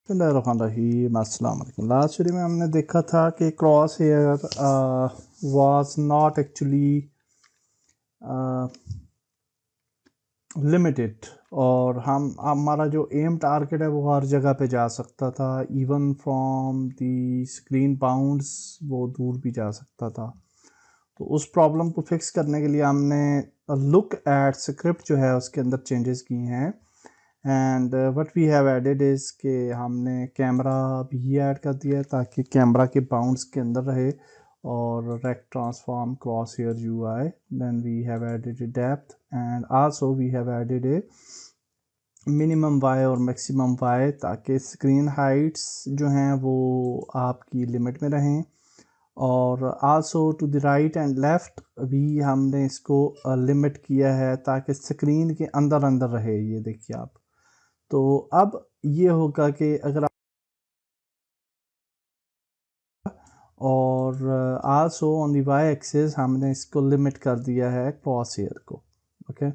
बिस्मिल्लाहिर्रहमानिर्रहीम। अस्सलाम वालेकुम। लास्ट वीडियो में हमने देखा था कि crosshair was not actually limited, और हमारा जो एम टारगेट है वो हर जगह पे जा सकता था, even from the screen bounds वो दूर भी जा सकता था। तो उस प्रॉब्लम को फिक्स करने के लिए हमने लुक एट स्क्रिप्ट जो है उसके अंदर चेंजेस किए हैं। And what we have added is के हमने कैमरा भी ऐड कर दिया है ताकि कैमरा के बाउंड्स के अंदर रहे, और rect transform crosshair UI. Then we have added a depth and also we have added a minimum Y और मैक्सिमम वाई, ताकि स्क्रीन हाइट्स जो हैं वो आपकी लिमिट में रहें। और also to the right and left भी हमने इसको लिमिट किया है ताकि स्क्रीन के अंदर अंदर रहे। ये देखिए आप। तो अब ये होगा कि अगर और also on the Y axis हमने इसको लिमिट कर दिया है क्रॉस हेयर को। Okay,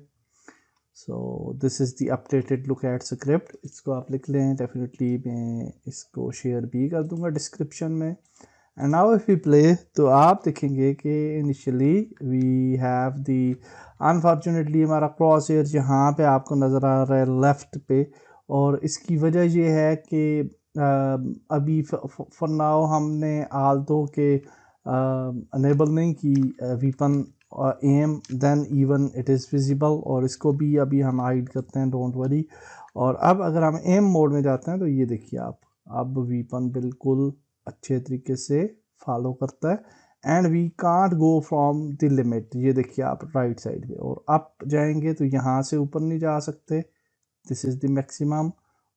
so this is the updated look at script. इसको आप लिख लें, डेफिनेटली मैं इसको शेयर भी कर दूंगा डिस्क्रिप्शन में। And now if we play तो आप देखेंगे कि initially we have the, unfortunately हमारा क्रॉस हेयर यहाँ पे आपको नज़र आ रहा है लेफ़्ट पे, और इसकी वजह ये है कि अभी फॉर नाउ हमने आल्तो के अनेबल नहीं की weapon aim, then even it is visible, और इसको भी अभी हम हाइड करते हैं, डोंट वरी। और अब अगर हम एम मोड में जाते हैं तो ये देखिए आप, अब वीपन बिल्कुल अच्छे तरीके से फॉलो करता है and we can't go from the limit. ये देखिए आप राइट साइड पे, और अप जाएंगे तो यहाँ से ऊपर नहीं जा सकते, दिस इज़ द मैक्सिमम।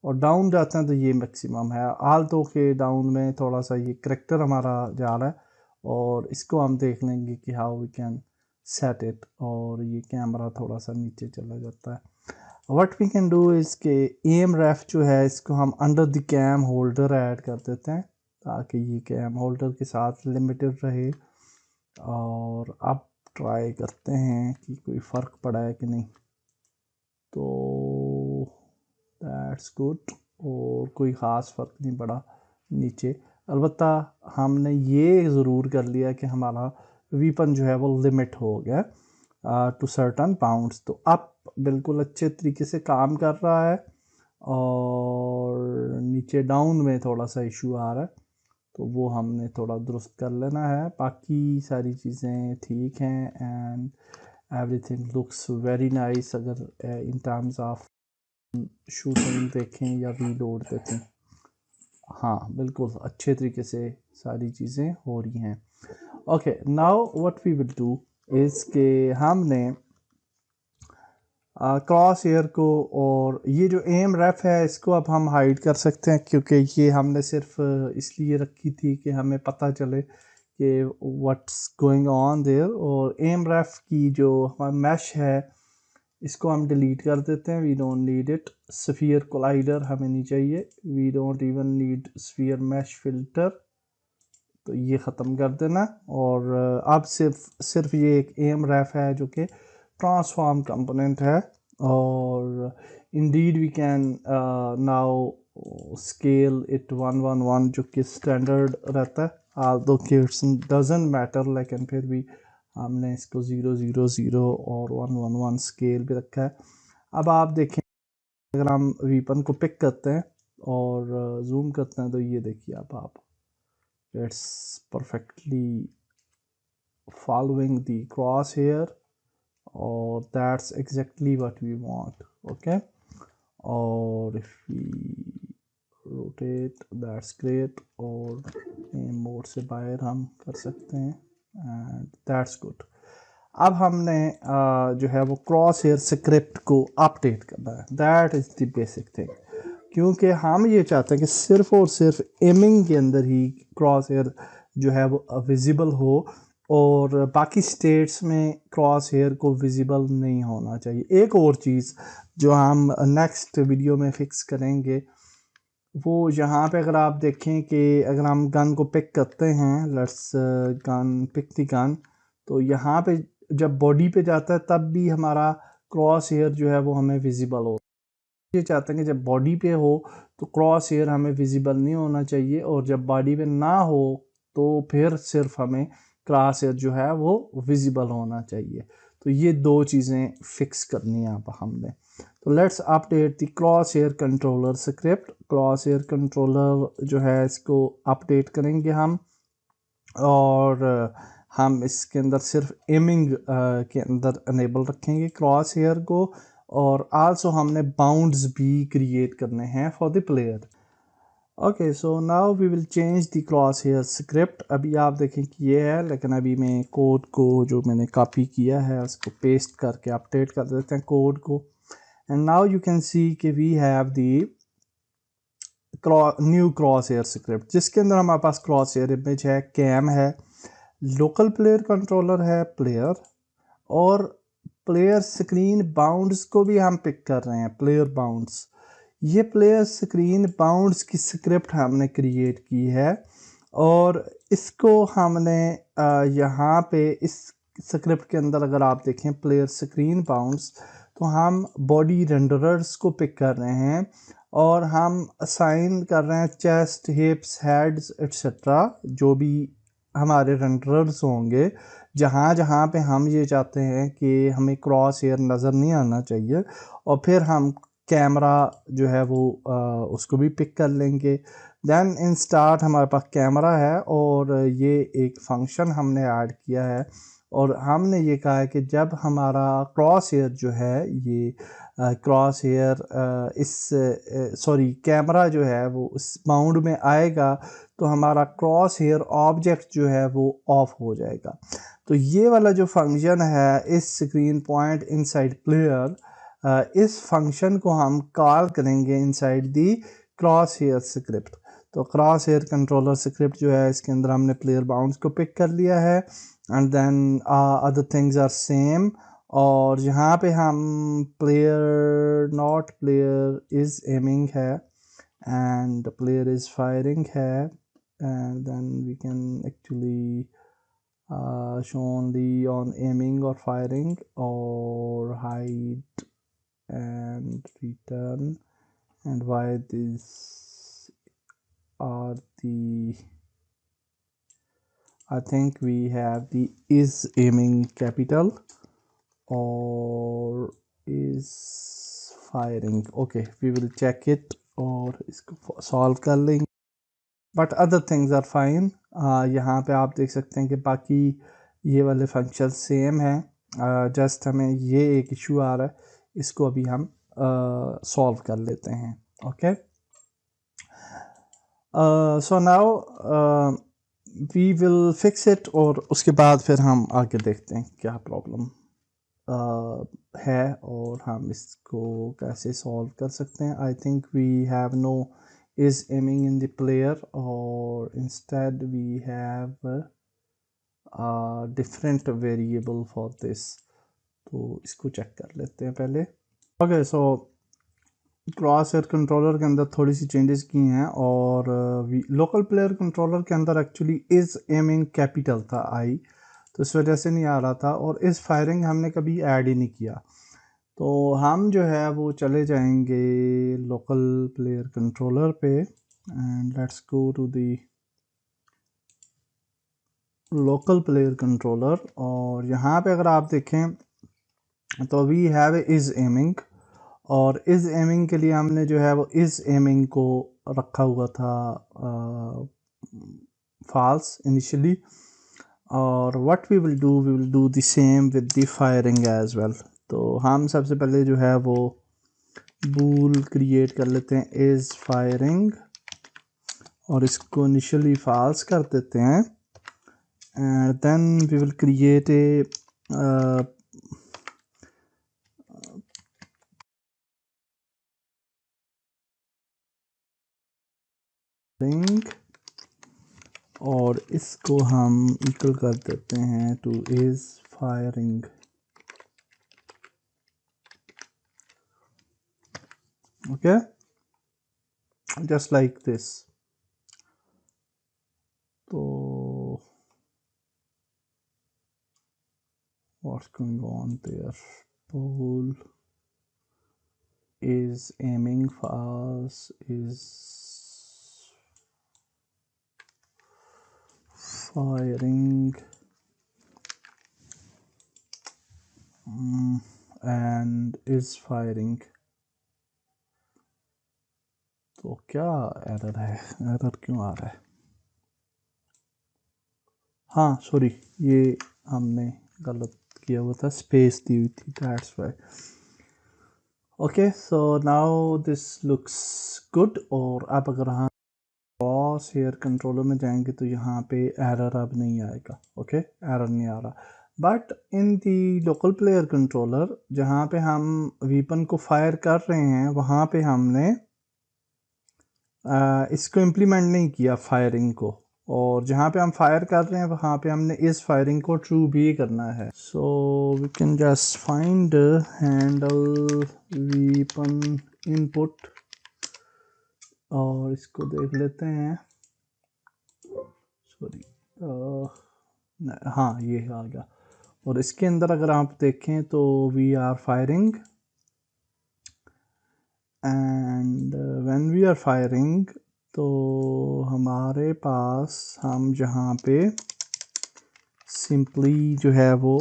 और डाउन जाते हैं तो ये मैक्सिमम है। आल्तो के डाउन में थोड़ा सा ये करेक्टर हमारा जा रहा है, और इसको हम देख लेंगे कि how we can set it. और ये कैमरा थोड़ा सा नीचे चला जाता है। What we can do is के एम रेफ जो है इसको हम under the cam holder add कर देते हैं ताकि ये कैम होल्डर के साथ लिमिटेड रहे। और अब ट्राई करते हैं कि कोई फ़र्क पड़ा है कि नहीं। तो दैट्स गुड, और कोई ख़ास फ़र्क नहीं पड़ा नीचे। अलबत्ता हमने ये ज़रूर कर लिया कि हमारा वीपन जो है वो लिमिट हो गया टू सर्टन बाउंड्स। तो अब बिल्कुल अच्छे तरीके से काम कर रहा है, और नीचे डाउन में थोड़ा सा इशू आ रहा है, तो वो हमने थोड़ा दुरुस्त कर लेना है। बाकी सारी चीज़ें ठीक हैं and everything looks very nice. अगर इन टर्म्स ऑफ शूटिंग देखें या रीलोड देखें, हाँ बिल्कुल अच्छे तरीके से सारी चीज़ें हो रही हैं। Okay, now what we will do is के हमने क्रॉस हेयर को, और ये जो एम रेफ है इसको अब हम हाइड कर सकते हैं, क्योंकि ये हमने सिर्फ इसलिए रखी थी कि हमें पता चले कि व्हाट्स गोइंग ऑन देयर। और एम रेफ की जो हमारा मैश है इसको हम डिलीट कर देते हैं, we don't need it. Sphere collider हमें नहीं चाहिए, we don't even need sphere mesh filter, तो ये ख़त्म कर देना। और अब सिर्फ ये एक एम रेफ है जो कि ट्रांसफॉर्म कंपोनेंट है। और indeed we can now scale it 111 जो कि स्टैंडर्ड रहता है, आल्दो कि इट्स डजंट मैटर, लेकिन फिर भी हमने इसको 000 और 111 स्केल पे रखा है। अब आप देखें, अगर हम वीपन को पिक करते हैं और जूम करते हैं तो ये देखिए आप it's perfectly following the crosshair, or that's exactly what we want. Okay, or if we rotate, that's great, और मोड से बाहर हम कर सकते हैं एंड दैट्स गुड। अब हमने जो है वो क्रॉस हेयर स्क्रिप्ट को अपडेट करना है, that is the basic thing. क्योंकि हम ये चाहते हैं कि सिर्फ और सिर्फ एमिंग के अंदर ही क्रॉस हेयर जो है वो विजिबल हो, और बाकी स्टेट्स में क्रॉस हेयर को विजिबल नहीं होना चाहिए। एक और चीज़ जो हम नेक्स्ट वीडियो में फिक्स करेंगे, वो यहाँ पे अगर आप देखें कि अगर हम गन को पिक करते हैं, let's gun pick the gun, तो यहाँ पे जब बॉडी पे जाता है तब भी हमारा क्रॉस हेयर जो है वो हमें विजिबल हो। ये चाहते हैं कि जब बॉडी पे हो तो क्रॉस हेयर हमें विजिबल नहीं होना चाहिए, और जब बॉडी पे ना हो तो फिर सिर्फ हमें क्रॉस हेयर जो है वो विजिबल होना चाहिए। तो ये दो चीज़ें फिक्स करनी है अब हमने। तो let's update the crosshair controller script. Crosshair controller जो है इसको अपडेट करेंगे हम, और हम इसके अंदर सिर्फ एमिंग के अंदर अनेबल रखेंगे क्रॉस हेयर को, और आल्सो हमने बाउंड्स भी क्रिएट करने हैं for the player. Okay, so now we will change the crosshair script. अभी आप देखें कि ये है, लेकिन अभी मैं कोड को जो मैंने कॉपी किया है उसको पेस्ट करके अपडेट कर देते हैं कोड को। And now you can see कि we have the new crosshair script, जिसके अंदर हमारे पास क्रॉस हेयर इमेज है, कैम है, लोकल प्लेयर कंट्रोलर है प्लेयर, और प्लेयर स्क्रीन बाउंड्स को भी हम पिक कर रहे हैं, प्लेयर बाउंड्स। ये प्लेयर स्क्रीन बाउंड्स की स्क्रिप्ट हमने क्रिएट की है, और इसको हमने यहाँ पे इस स्क्रिप्ट के अंदर अगर आप देखें प्लेयर स्क्रीन बाउंड्स, तो हम बॉडी रेंडरर्स को पिक कर रहे हैं, और हम असाइन कर रहे हैं चेस्ट, हिप्स, हेड्स एट्सेट्रा, जो भी हमारे रेंडरर्स होंगे, जहाँ जहाँ पे हम ये चाहते हैं कि हमें क्रॉस हेयर नज़र नहीं आना चाहिए, और फिर हम कैमरा जो है वो उसको भी पिक कर लेंगे। देन इन स्टार्ट हमारे पास कैमरा है, और ये एक फंक्शन हमने ऐड किया है, और हमने ये कहा है कि जब हमारा क्रॉस हेयर जो है ये क्रॉस हेयर इस सॉरी कैमरा जो है वो उस बाउंड में आएगा, तो हमारा क्रॉस हेयर ऑब्जेक्ट जो है वो ऑफ हो जाएगा। तो ये वाला जो फंक्शन है इस स्क्रीन पॉइंट इनसाइड प्लेयर, इस फंक्शन को हम कॉल करेंगे inside the crosshair script. तो क्रॉस हेयर कंट्रोलर स्क्रिप्ट जो है इसके अंदर हमने प्लेयर बाउंड्स को पिक कर लिया है, and then other things are same. और यहाँ पे हम player not player is aiming है, एंड प्लेयर इज फायरिंग है, and then we can actually show only on aiming or firing, or hide and return, and why these are the, I think we have the is aiming capital or is firing. Okay, we will check it और इसको solve कर लेंगे, but other things are fine. यहाँ पे आप देख सकते हैं कि बाकी ये वाले फंक्शन सेम हैं, जस्ट हमें ये एक इशू आ रहा है, इसको अभी हम सॉल्व कर लेते हैं। Okay, so now we will fix it, और उसके बाद फिर हम आगे देखते हैं क्या प्रॉब्लम है और हम इसको कैसे सॉल्व कर सकते हैं। I think we have no is aiming in the player, or instead we have a different variable for this। तो इसको चेक कर लेते हैं पहले। Okay, so crosshair controller के अंदर थोड़ी सी चेंजेस की हैं, और लोकल प्लेयर कंट्रोलर के अंदर एक्चुअली इज एमिंग कैपिटल था आई, तो इस वजह से नहीं आ रहा था, और इस फायरिंग हमने कभी ऐड ही नहीं किया। तो हम जो है वो चले जाएंगे लोकल प्लेयर कंट्रोलर पे, and let's go to the local player controller, और यहाँ पे अगर आप देखें तो वी हैव इज़ एमिंग, और इज़ एमिंग के लिए हमने जो है वो इज़ एमिंग को रखा हुआ था फॉल्स इनिशियली, और what we will do the same with the firing as well. तो हम सबसे पहले जो है वो बूल क्रिएट कर लेते हैं इज फायरिंग, और इसको इनिशियली फॉल्स कर देते हैं, and then we will create a ring, और इसको हम इक्वल कर देते हैं to is firing. Okay, just like this। तो what's going on there? Bool is aiming fast, is firing, and is firing. तो क्या एरर है, एरर क्यों आ रहा है? हाँ सॉरी, ये हमने गलत किया हुआ था, स्पेस दी हुई थी, that's why. Okay so now this looks good. और अब अगर हम क्रॉस हेयर कंट्रोलर में जाएंगे तो यहाँ पे एरर अब नहीं आएगा. ओके एरर नहीं आ रहा. But in the local player controller जहाँ पे हम वीपन को फायर कर रहे हैं वहाँ पे हमने इसको इम्प्लीमेंट नहीं किया फायरिंग को. और जहाँ पे हम फायर कर रहे हैं वहाँ पे हमने इस फायरिंग को ट्रू भी करना है. So we can just find handle weapon input और इसको देख लेते हैं. सॉरी हाँ ये आ गया. और इसके अंदर अगर आप देखें तो we are firing and when we are firing तो हमारे पास हम जहाँ पे सिंपली जो है वो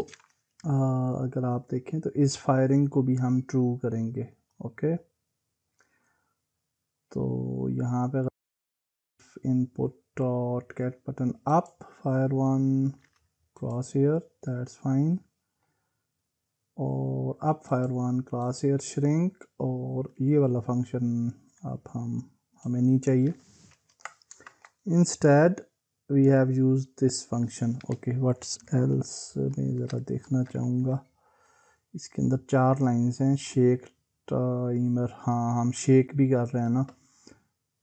अगर आप देखें तो इस फायरिंग को भी हम ट्रू करेंगे. ओके तो यहाँ पे input dot get button up fire one crosshair, that's fine. और up fire one crosshair shrink, और ये वाला फंक्शन अब हमें नहीं चाहिए. Instead we have used this function. Okay what's else मैं ज़रा देखना चाहूँगा. इसके अंदर 4 लाइंस हैं. शेक टाइमर, हाँ हम शेक भी कर रहे हैं ना,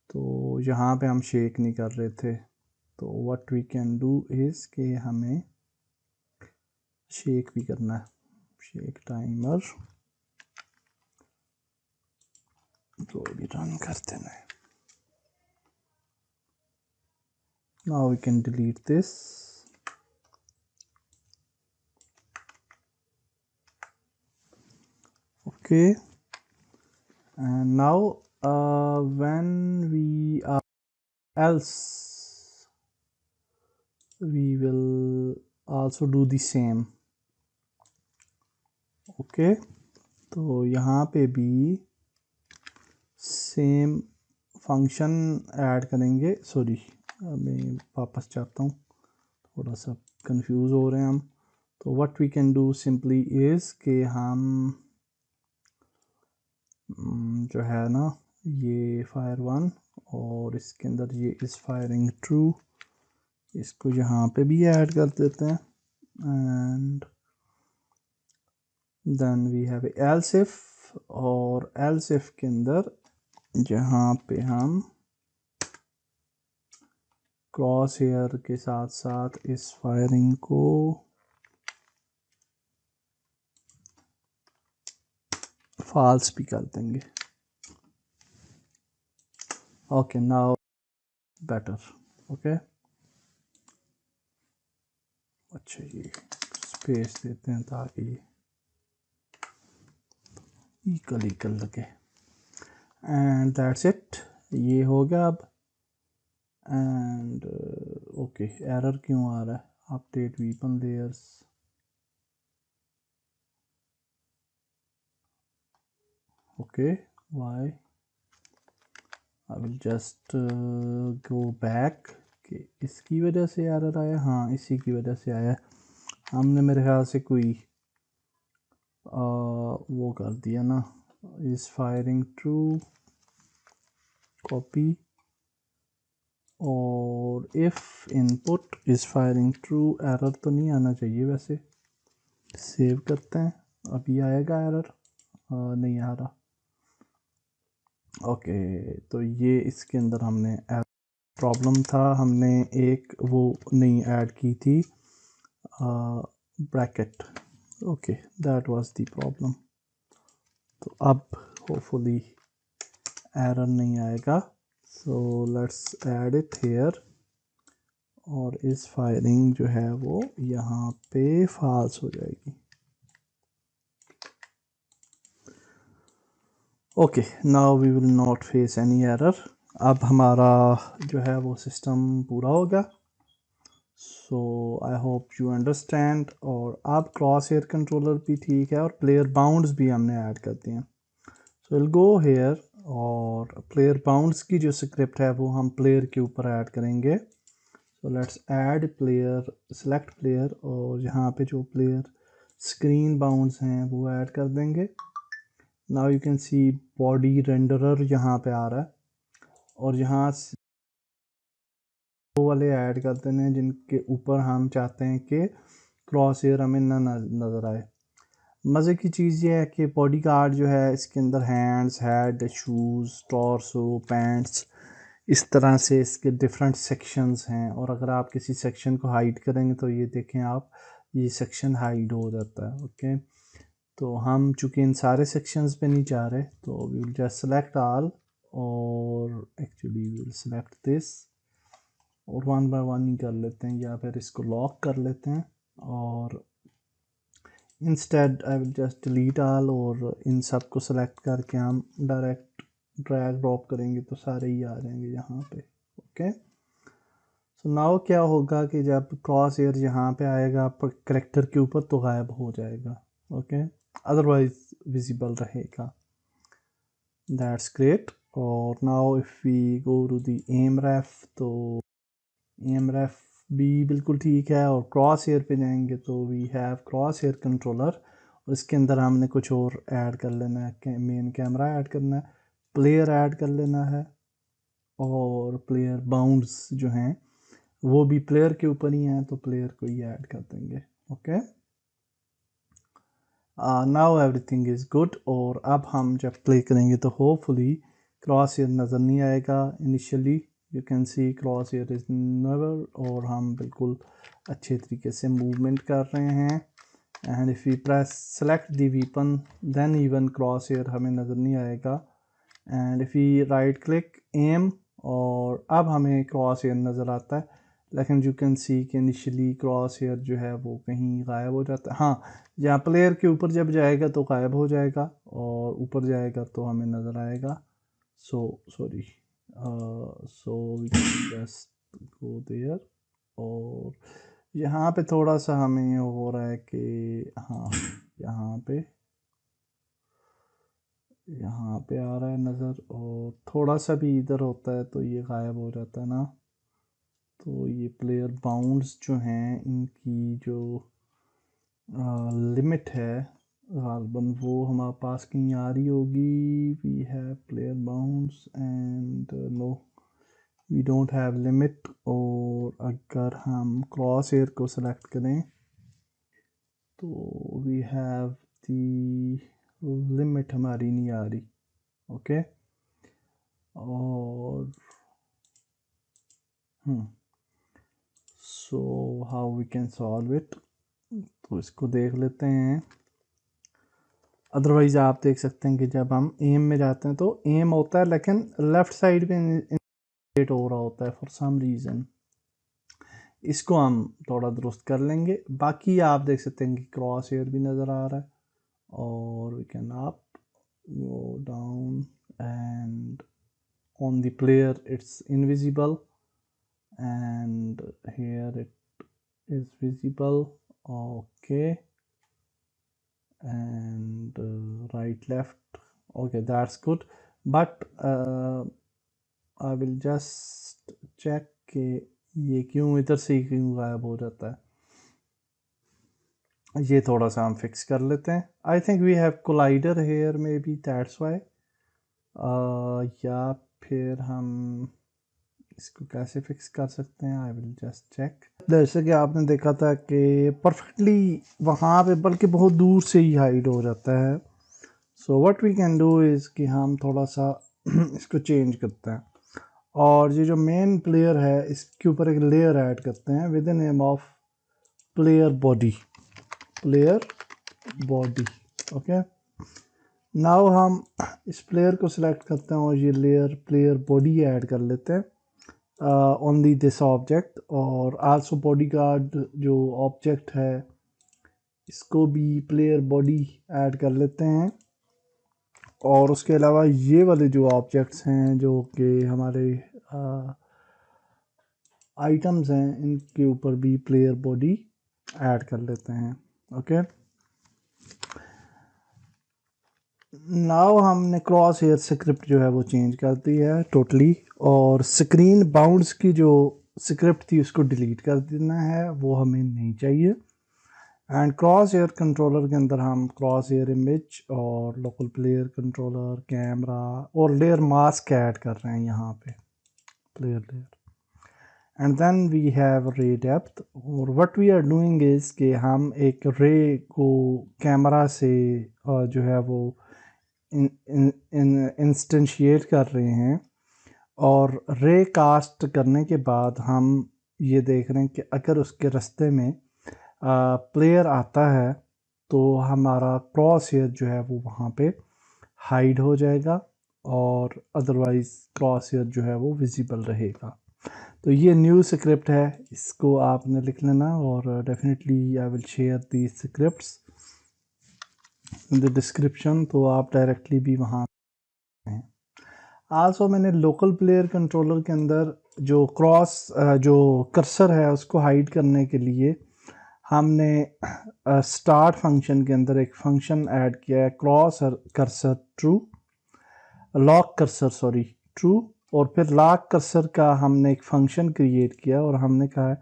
तो यहाँ पे हम शेक नहीं कर रहे थे. तो what we can do is कि हमें शेक भी करना है. शेक टाइमर तो भी रन करते हैं. Now we can delete this. Okay, and now when we are else we will also do the same. Okay, तो यहाँ पे भी सेम फंक्शन ऐड करेंगे. सॉरी मैं वापस चाहता हूँ, थोड़ा सा कंफ्यूज हो रहे हैं हम. तो what we can do simply is कि हम जो है ना ये फायर वन और इसके अंदर ये इस फायरिंग ट्रू, इसको यहाँ पे भी ऐड कर देते हैं. And then we have else if, और एल्स इफ के अंदर जहाँ पे हम क्रॉस हेयर के साथ साथ इस फायरिंग को फॉल्स भी कर देंगे. Okay now better. ओके अच्छा ये स्पेस देते हैं ताकि इक्वल इक्वल लगे. एंड दैट्स इट, ये हो गया अब. एंड ओके एरर क्यों आ रहा है? Update weapon layers. Okay why, I will just go back कि इसकी वजह से एरर आया. हाँ इसी की वजह से आया. हमने मेरे ख्याल से कोई वो कर दिया ना, इज फायरिंग ट्रू कॉपी, और if input is firing true. Error तो नहीं आना चाहिए वैसे. सेव करते हैं, अभी आएगा एरर. नहीं आ रहा. ओके तो ये इसके अंदर हमने प्रॉब्लम था, हमने एक वो नहीं ऐड की थी bracket. Okay that was the problem. तो अब होपफुली एरर नहीं आएगा. So let's add it here, और इस फायरिंग जो है वो यहाँ पे फॉल्स हो जाएगी. Okay, now we will not face any error. अब हमारा जो है वो सिस्टम पूरा हो गया। So I hope you understand. और अब क्रॉस हेयर कंट्रोलर भी ठीक है और प्लेयर बाउंड्स भी हमने ऐड कर दिए हैं। सो विल गो हेयर और प्लेयर बाउंड्स की जो स्क्रिप्ट है वो हम प्लेयर के ऊपर ऐड करेंगे। So let's add player, select player, और यहाँ पे जो प्लेयर स्क्रीन बाउंड्स हैं वो ऐड कर देंगे। Now you can C body renderer यहाँ पे आ रहा है, और यहाँ से वो वाले ऐड कर देने हैं जिनके ऊपर हम चाहते हैं कि क्रॉस हेयर हमें ना नज़र आए। मज़े की चीज़ ये है कि बॉडी गार्ड जो है इसके अंदर hands, head, shoes, torso, pants, इस तरह से इसके डिफरेंट सेक्शंस हैं। और अगर आप किसी सेक्शन को हाइड करेंगे तो ये देखें आप, ये सेक्शन हाइड हो जाता है। ओके, तो हम चूँकि इन सारे सेक्शंस पे नहीं जा रहे तो we will just select all, और actually we will select this और वन बाय वन ही कर लेते हैं, या फिर इसको लॉक कर लेते हैं। और instead I will just delete all, और इन सब को सेलेक्ट करके हम डायरेक्ट ड्रैग ड्रॉप करेंगे तो सारे ही आ जाएंगे यहाँ पे। ओके, सो नाउ क्या होगा कि जब क्रॉस हेयर यहाँ पे आएगा करेक्टर के ऊपर तो गायब हो जाएगा। ओके, अदरवाइज विजिबल रहेगा। That's great. और now if we go to the M ref, तो एम रेफ भी बिल्कुल ठीक है। और क्रॉस हेयर पे जाएंगे तो we have crosshair controller, और इसके अंदर हमने कुछ और ऐड कर लेना है। मेन कैमरा ऐड करना है, प्लेयर ऐड कर लेना है, और प्लेयर बाउंड्स जो हैं वो भी प्लेयर के ऊपर ही हैं तो प्लेयर को ही ऐड कर देंगे। Okay, now everything is good. और अब हम जब प्ले करेंगे तो होपफुली क्रॉस हेयर नज़र नहीं आएगा। Initially you can C cross here is never, और हम बिल्कुल अच्छे तरीके से मूवमेंट कर रहे हैं। And if we press select the weapon then even crosshair हमें नज़र नहीं आएगा। And if we right click aim, और अब हमें क्रॉस हेयर नज़र आता है, लेकिन यू कैन सी कि इनिशियली क्रॉस हेयर जो है वो कहीं गायब हो जाता है। हाँ, जहाँ प्लेयर के ऊपर जब जाएगा तो गायब हो जाएगा, और ऊपर जाएगा तो हमें नज़र आएगा। So sorry, so we can just go there. और यहाँ पे थोड़ा सा हमें हो रहा है कि हाँ, यहाँ पे आ रहा है नज़र, और थोड़ा सा भी इधर होता है तो ये गायब हो जाता है ना। तो ये प्लेयर बाउंड्स जो हैं इनकी जो लिमिट है गालबन वो हमारे पास कहीं आ रही होगी। We have player bounds and no, we don't have limit. और अगर हम क्रॉस हेयर को सेलेक्ट करें तो वी हैव दी लिमिट हमारी नहीं आ रही। ओके, और so how we can solve it, तो इसको देख लेते हैं। अदरवाइज़ आप देख सकते हैं कि जब हम एम में जाते हैं तो एम होता है लेकिन लेफ़्ट साइड पे इंडिकेट हो रहा होता है फॉर सम रीज़न। इसको हम थोड़ा दुरुस्त कर लेंगे। बाकी आप देख सकते हैं कि क्रॉस हेयर भी नज़र आ रहा है, और we can up, go down, and on the player it's invisible, and here it is visible. Okay, and right left, okay, that's good. But I will just check कि ये क्यों इधर से ही क्यों गायब हो जाता है। ये थोड़ा सा हम फिक्स कर लेते हैं। I think we have collider here में बी, दैट्स वाई। या फिर हम इसको कैसे फिक्स कर सकते हैं, आई विल जस्ट चेक। जैसे कि आपने देखा था कि परफेक्टली वहाँ पे बल्कि बहुत दूर से ही हाइड हो जाता है। So what we can do is कि हम थोड़ा सा इसको चेंज करते हैं, और ये जो मेन प्लेयर है इसके ऊपर एक लेयर ऐड करते हैं with the name of player body. Okay, now हम इस प्लेयर को सिलेक्ट करते हैं और ये लेयर प्लेयर बॉडी ऐड कर लेते हैं ऑन दी दिस ऑब्जेक्ट। और आल्सो बॉडी गार्ड जो ऑब्जेक्ट है इसको भी प्लेयर बॉडी ऐड कर लेते हैं, और उसके अलावा ये वाले जो ऑब्जेक्ट्स हैं जो कि हमारे आइटम्स हैं, इनके ऊपर भी प्लेयर बॉडी ऐड कर लेते हैं। ओके, नाउ हमने क्रॉस हेयर स्क्रिप्ट जो है वो चेंज कर दी है टोटली, और स्क्रीन बाउंड्स की जो स्क्रिप्ट थी उसको डिलीट कर देना है, वो हमें नहीं चाहिए। एंड क्रॉस हेयर कंट्रोलर के अंदर हम क्रॉस हेयर इमेज और लोकल प्लेयर कंट्रोलर, कैमरा और लेयर मास्क ऐड कर रहे हैं यहाँ पे, player layer. And then we have ray depth, और what we are doing is कि हम एक रे को कैमरा से जो है वो इंस्टेंशिएट कर रहे हैं, और रे कास्ट करने के बाद हम ये देख रहे हैं कि अगर उसके रास्ते में प्लेयर आता है तो हमारा क्रॉस हेयर जो है वो वहाँ पे हाइड हो जाएगा, और अदरवाइज क्रॉस हेयर जो है वो विजिबल रहेगा। तो ये न्यू स्क्रिप्ट है, इसको आपने लिख लेना, और definitely I will share the scripts in the description, तो आप डायरेक्टली भी वहाँ हैं। आल्सो मैंने लोकल प्लेयर कंट्रोलर के अंदर जो जो कर्सर है उसको हाइड करने के लिए हमने स्टार्ट फंक्शन के अंदर एक फंक्शन ऐड किया है, cross cursor true, lock cursor sorry true, और फिर लॉक कर्सर का हमने एक फंक्शन क्रिएट किया, और हमने कहा है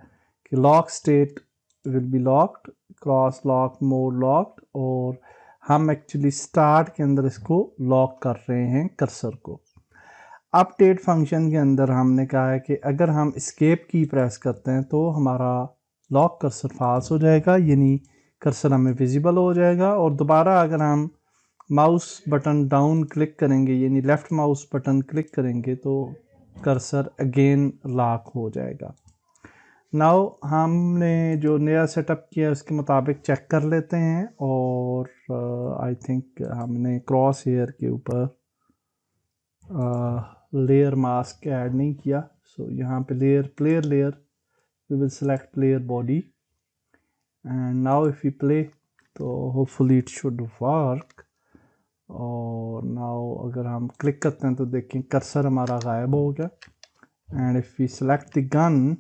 कि lock state will be locked, cross lock mode locked, और हम एक्चुअली स्टार्ट के अंदर इसको लॉक कर रहे हैं कर्सर को। अपडेट फंक्शन के अंदर हमने कहा है कि अगर हम एस्केप की प्रेस करते हैं तो हमारा लॉक कर्सर फाल्स हो जाएगा, यानी कर्सर हमें विजिबल हो जाएगा, और दोबारा अगर हम माउस बटन डाउन क्लिक करेंगे यानी लेफ़्ट माउस बटन क्लिक करेंगे तो कर्सर अगेन लॉक हो जाएगा। नाउ हमने जो नया सेटअप किया है उसके मुताबिक चेक कर लेते हैं, और आई थिंक हमने क्रॉस हेयर के ऊपर लेयर मास्क ऐड नहीं किया, सो यहाँ पे player layer we will select player body, and now if you play तो होपफुली इट शुड वर्क। और नाउ अगर हम क्लिक करते हैं तो देखें कर्सर हमारा गायब हो गया, and if we select the gun,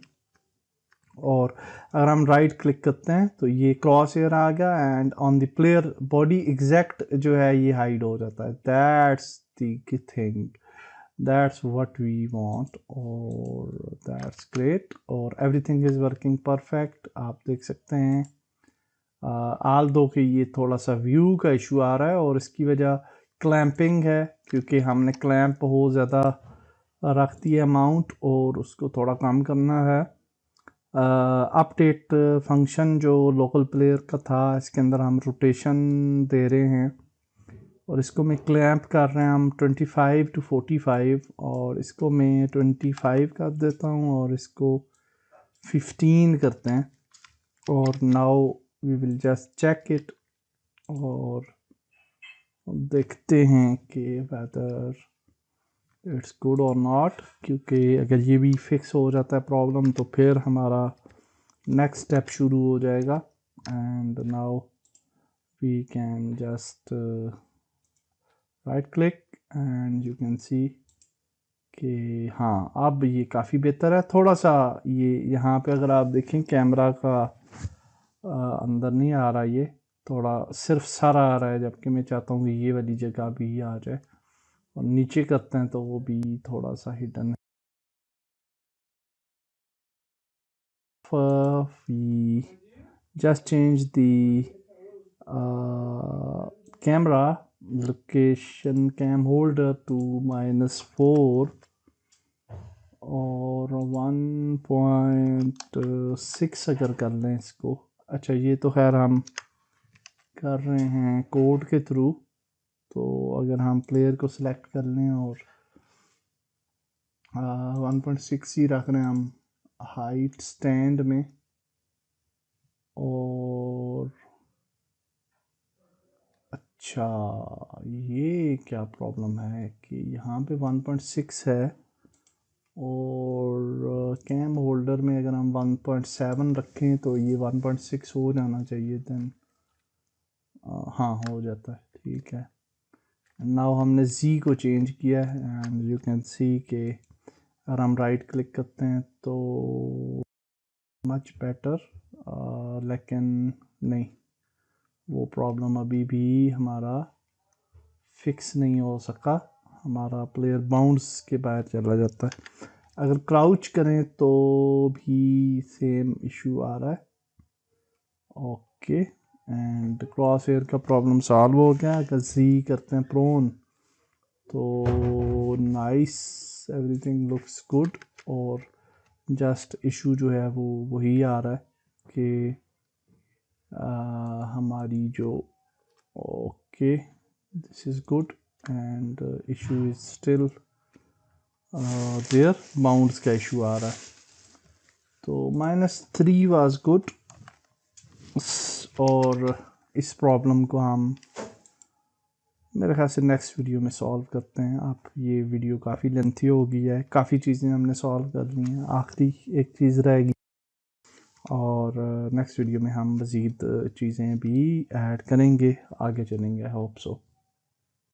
और अगर हम राइट क्लिक करते हैं तो ये क्रॉस हेयर आ गया, and on the player body exact जो है ये हाइड हो जाता है। That's the thing, that's what we want, और दैट्स ग्रेट, और एवरीथिंग इज़ वर्किंग परफेक्ट। आप देख सकते हैं आल दो कि ये थोड़ा सा व्यू का इशू आ रहा है, और इसकी वजह क्लैंपिंग है, क्योंकि हमने क्लैंप बहुत ज़्यादा रख दिया अमाउंट, और उसको थोड़ा कम करना है। अपडेट फंक्शन जो लोकल प्लेयर का था इसके अंदर हम रोटेशन दे रहे हैं, और इसको मैं क्लैंप कर रहे हैं हम 25 to 45, और इसको मैं 25 कर देता हूँ, और इसको 15 करते हैं, और now we will just check it, और देखते हैं कि वेदर इट्स गुड और नॉट, क्योंकि अगर ये भी फिक्स हो जाता है प्रॉब्लम तो फिर हमारा नेक्स्ट स्टेप शुरू हो जाएगा। And now we can just right click, and you can see कि हाँ अब ये काफ़ी बेहतर है। थोड़ा सा ये यहाँ पे अगर आप देखें कैमरा का अंदर नहीं आ रहा, ये थोड़ा सिर्फ सर आ रहा है, जबकि मैं चाहता हूँ कि ये वाली जगह भी आ जाए, और नीचे करते हैं तो वो भी थोड़ा सा हिडन है। We just change the camera location cam holder to -4 और 1.6 अगर कर लें इसको। अच्छा ये तो खैर हम कर रहे हैं कोड के थ्रू, तो अगर हम प्लेयर को सिलेक्ट कर लें और 1.6 ही रख रहे हैं हम हाइट स्टैंड में, और अच्छा ये क्या प्रॉब्लम है कि यहाँ पे 1.6 है, और कैम होल्डर में अगर हम 1.7 रखें तो ये 1.6 हो जाना चाहिए देन, हाँ हो जाता है, ठीक है। नाउ हमने Z को चेंज किया है एंड यू कैन सी कि अगर हम राइट क्लिक करते हैं तो मच बेटर, लेकिन नहीं, वो प्रॉब्लम अभी भी हमारा फिक्स नहीं हो सका। हमारा प्लेयर बाउंड्स के बाहर चला जाता है। अगर क्राउच करें तो भी सेम इशू आ रहा है। ओके, एंड क्रॉस एयर का प्रॉब्लम सॉल्व हो गया। अगर Z करते हैं प्रोन तो नाइस, एवरीथिंग लुक्स गुड। और जस्ट इशू जो है वो वही आ रहा है कि हमारी जो okay this is good and issue is still there, bounds का इशू आ रहा है। तो -3 वाज गुड। और इस प्रॉब्लम को हम मेरे ख्याल से नेक्स्ट वीडियो में सॉल्व करते हैं। आप ये वीडियो काफ़ी लेंथी हो गई है, काफ़ी चीज़ें हमने सॉल्व कर ली हैं, आखिरी एक चीज़ रहेगी और नेक्स्ट वीडियो में हम मज़ीद चीज़ें भी ऐड करेंगे, आगे चलेंगे। I hope so.